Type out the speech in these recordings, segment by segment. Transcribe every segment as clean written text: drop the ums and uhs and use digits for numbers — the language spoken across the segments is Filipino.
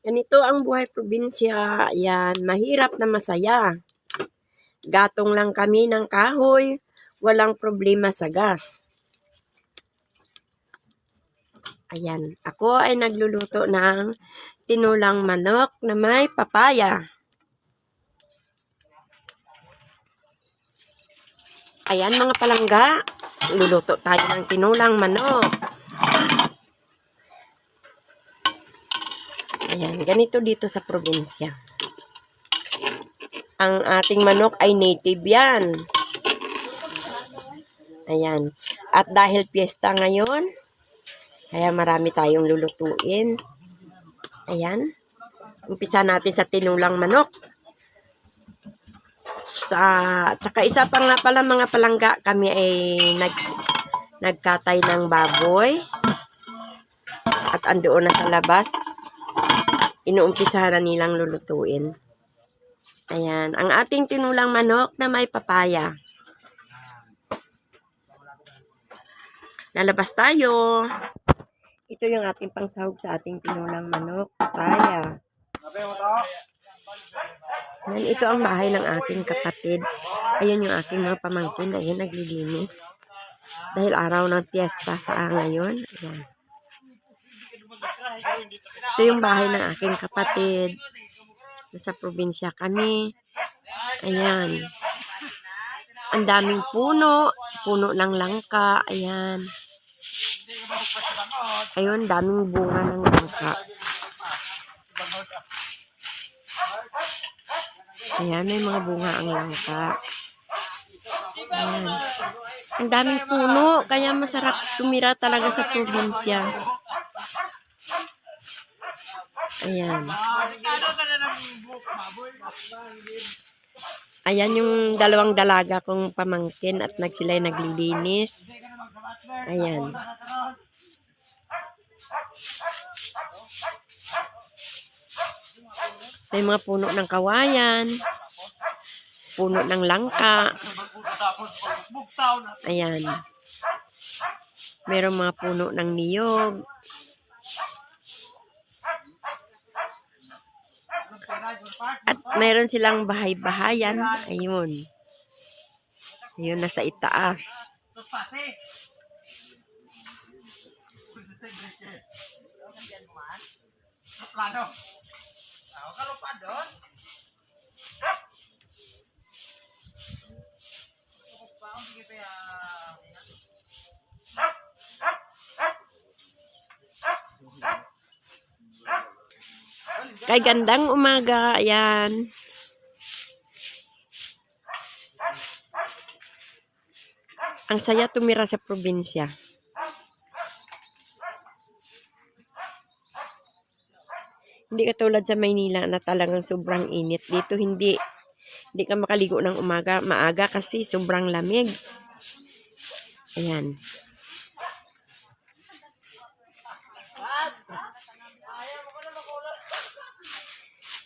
Ganito ang buhay probinsya. Yan, mahirap na masaya. Gatong lang kami ng kahoy, walang problema sa gas. Ayan, ako ay nagluluto ng tinulang manok na may papaya. Ayan mga palangga, luluto tayo ng tinulang manok. Ayan, ganito dito sa probinsya. Ang ating manok ay native yan. Ayan. At dahil piyesta ngayon, kaya marami tayong lulutuin. Ayan. Umpisa natin sa tinulang manok. Tsaka isa pa nga pala mga palangga, kami ay nagkatay ng baboy. At andoon na sa labas, inuumpisa na nilang lulutuin. Ayan. Ang ating tinulang manok na may papaya. Lalabas tayo. Ito yung ating pangsahog sa ating tinulang manok, papaya. Ayan, ito ang bahay ng aking kapatid. Ayan yung aking mga pamangkin. Ayan, naglilinis. Dahil araw ng piyesta sa ngayon. Ayan. Ito yung bahay ng aking kapatid. Nasa probinsya kami. Ayan. Ang daming puno. Puno ng langka. Ayan. Ayun, daming bunga ng langka. Ayan, may mga bunga ang langka. Ayan. Ang daming puno, kaya masarap tumira talaga sa probinsya. Ayan. Ayan yung dalawang dalaga kong pamangkin at sila'y naglilinis. Ayan. May mga puno ng kawayan. Puno ng langka. Ayan. Mayroong mga puno ng niyog. At mayroon silang bahay-bahayan. Ayun. Ayun, nasa itaas. Kay gandang umaga, ayan. Ang saya tumira sa probinsya. Hindi katulad sa Maynila na talagang sobrang init. Dito hindi ka makaligo ng maaga kasi sobrang lamig. Ayan.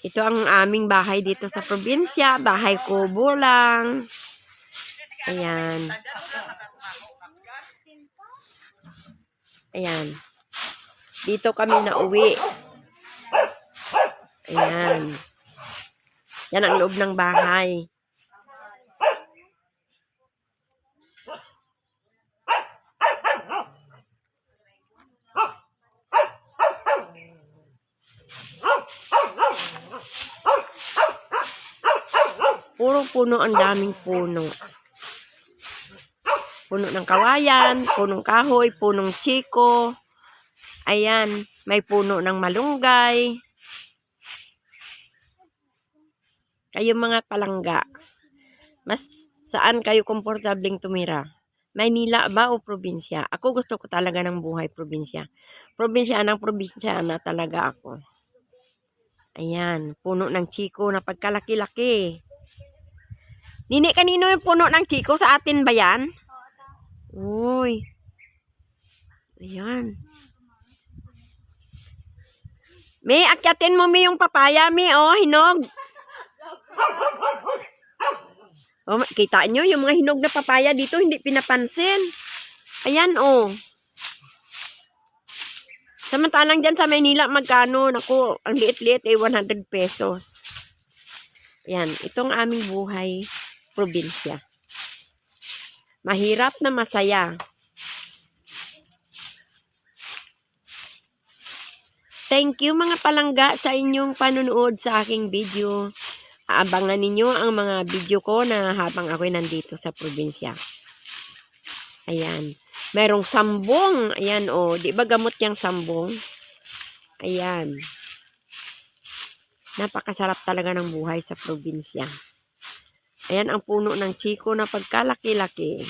Ito ang aming bahay dito sa probinsya. Bahay kubo lang. Ayan. Ayan. Dito kami nauwi. Ayan. Yan ang loob ng bahay. Puro puno, ang daming puno. Puno ng kawayan, punong kahoy, punong chiko. Ayan, may puno ng malunggay. Kayo mga palangga, mas saan kayo komportableng tumira? Maynila ba o probinsya? Ako gusto ko talaga ng buhay probinsya. Probinsya na talaga ako. Ayan, puno ng chiko na pagkalaki-laki. Nini, kanino yung puno ng chiko? Sa atin ba yan? Uy. Ayan. May akyatin mo yung papaya, hinog. Oh, kita nyo, yung mga hinog na papaya dito, hindi pinapansin. Ayan, Samantalang dyan sa Maynila, magkano? Naku, ang liit-liit ay 100 pesos. Yan, itong aming buhay, probinsya. Mahirap na masaya. Thank you mga palangga sa inyong panunood sa aking video. Aabangan ninyo ang mga video ko na habang ako'y nandito sa probinsya. Ayan. Merong sambong. Ayan, oh. Di ba gamot yung sambong? Ayan. Napakasarap talaga ng buhay sa probinsya. Ayan ang puno ng chiko na pagkalaki-laki.